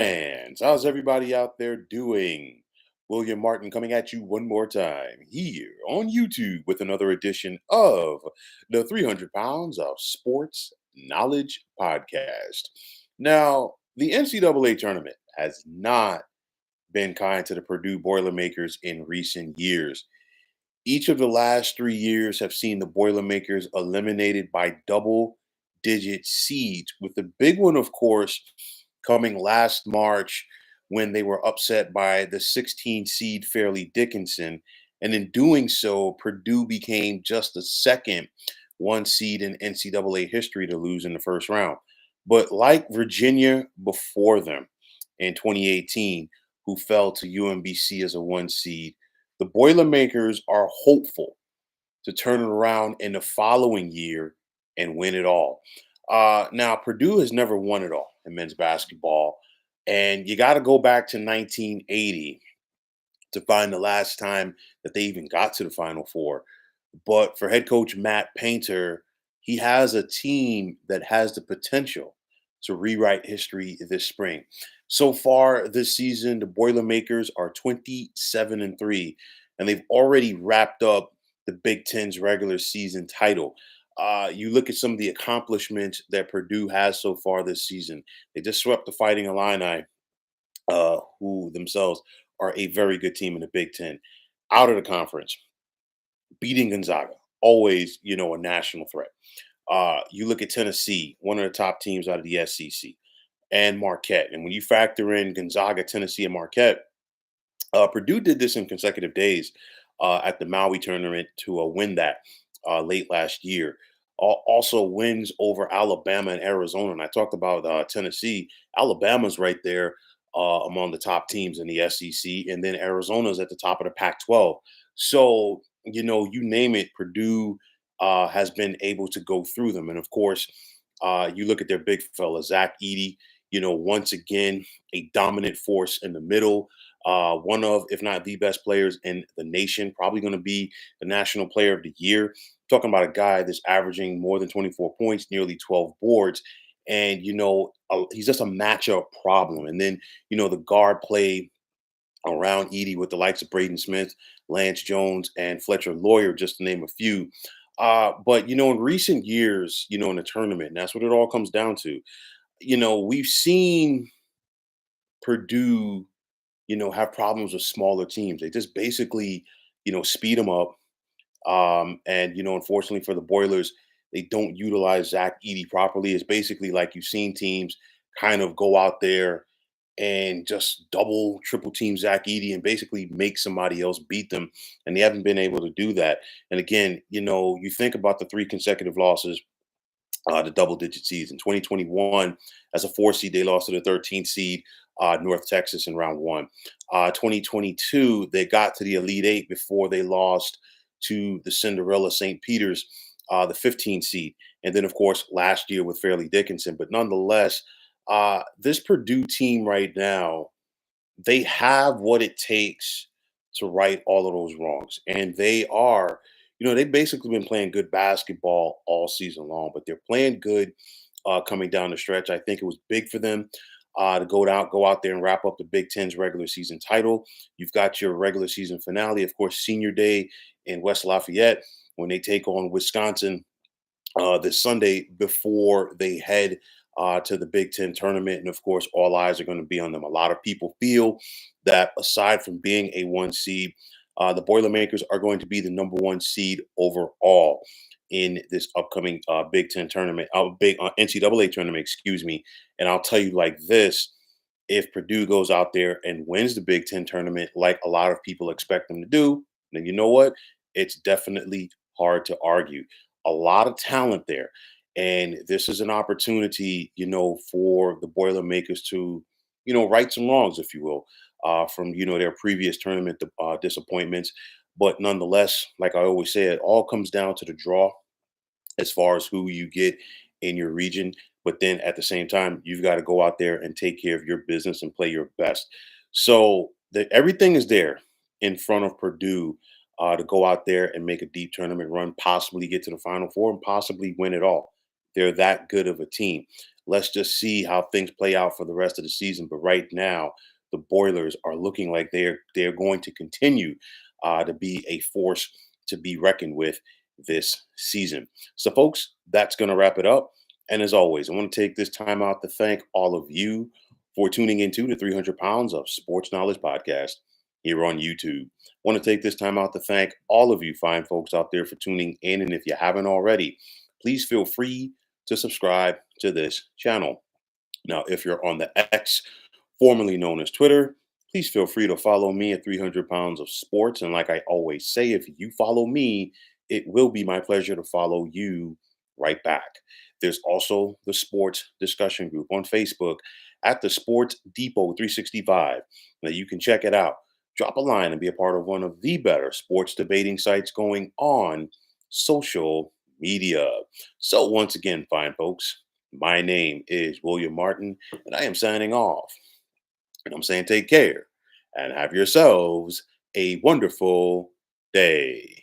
And how's everybody out there doing? William Martin coming at you one more time here on YouTube with another edition of the 300 Pounds of Sports Knowledge Podcast. Now, the NCAA tournament has not been kind to the Purdue Boilermakers in recent years. Each of the last 3 years have seen the Boilermakers eliminated by double digit seeds, with the big one, of course, coming last March when they were upset by the 16 seed Fairleigh Dickinson. And in doing so, Purdue became just the second one seed in NCAA history to lose in the first round. But like Virginia before them in 2018, who fell to UMBC as a one seed, the Boilermakers are hopeful to turn it around in the following year and win it all. Now, Purdue has never won it all in men's basketball, and you got to go back to 1980 to find the last time that they even got to the Final Four. But for head coach Matt Painter, he has a team that has the potential to rewrite history this spring. So far this season, the Boilermakers are 27-3, and they've already wrapped up the Big Ten's regular season title. You look at some of the accomplishments that Purdue has so far this season. They just swept the Fighting Illini, who themselves are a very good team in the Big Ten, out of the conference, beating Gonzaga, always, a national threat. You look at Tennessee, one of the top teams out of the SEC, and Marquette. And when you factor in Gonzaga, Tennessee, and Marquette, Purdue did this in consecutive days at the Maui tournament to win that late last year. Also, wins over Alabama and Arizona. And I talked about Tennessee. Alabama's right there among the top teams in the SEC, and then Arizona's at the top of the Pac-12. So, you name it, Purdue has been able to go through them. And of course, you look at their big fella, Zach Edey, once again, a dominant force in the middle. One of, if not the best players in the nation, probably going to be the National Player of the Year. Talking about a guy that's averaging more than 24 points, nearly 12 boards. And, he's just a matchup problem. And then, the guard play around Edie with the likes of Braden Smith, Lance Jones, and Fletcher Lawyer, just to name a few. But, in recent years, in the tournament, and that's what it all comes down to, we've seen Purdue have problems with smaller teams. They just basically, speed them up. And, unfortunately for the Boilers, they don't utilize Zach Edey properly. It's basically like you've seen teams kind of go out there and just double, triple team Zach Edey and basically make somebody else beat them. And they haven't been able to do that. And again, you think about the three consecutive losses, the double digit seeds. In 2021, as a four seed, they lost to the 13th seed, North Texas, in round one. 2022, they got to the Elite Eight before they lost to the Cinderella St. Peter's, the 15th seed. And then, of course, last year with Fairleigh Dickinson. But nonetheless, this Purdue team right now, they have what it takes to right all of those wrongs. And they are, they've basically been playing good basketball all season long, but they're playing good coming down the stretch. I think it was big for them to go out there and wrap up the Big Ten's regular season title. You've got your regular season finale, of course, Senior Day in West Lafayette when they take on Wisconsin this Sunday before they head to the Big Ten tournament. And of course, all eyes are going to be on them. A lot of people feel that aside from being a one seed, the Boilermakers are going to be the number one seed overall in this upcoming Big Ten tournament, big NCAA tournament, excuse me. And I'll tell you like this: if Purdue goes out there and wins the Big Ten tournament, like a lot of people expect them to do, then you know what? It's definitely hard to argue. A lot of talent there. And this is an opportunity, for the Boilermakers to, right some wrongs, if you will, from, their previous tournament disappointments. But nonetheless, like I always say, it all comes down to the draw as far as who you get in your region. But then at the same time, you've got to go out there and take care of your business and play your best. So everything is there in front of Purdue to go out there and make a deep tournament run, possibly get to the Final Four, and possibly win it all. They're that good of a team. let's just see how things play out for the rest of the season. But right now, the Boilers are looking like they're going to continue to be a force to be reckoned with this season. So, folks, that's going to wrap it up. And as always, I want to take this time out to thank all of you for tuning into the 300 Pounds of Sports Knowledge podcast here on YouTube. I want to take this time out to thank all of you fine folks out there for tuning in. And if you haven't already, please feel free to subscribe to this channel. Now, if you're on the X, formerly known as Twitter, please feel free to follow me at 300 Pounds of Sports. And like I always say, if you follow me, it will be my pleasure to follow you right back. There's also the sports discussion group on Facebook at the Sports Depot 365. Now you can check it out. Drop a line and be a part of one of the better sports debating sites going on social media. So once again, fine folks, my name is William Martin, and I am signing off. And I'm saying take care and have yourselves a wonderful day.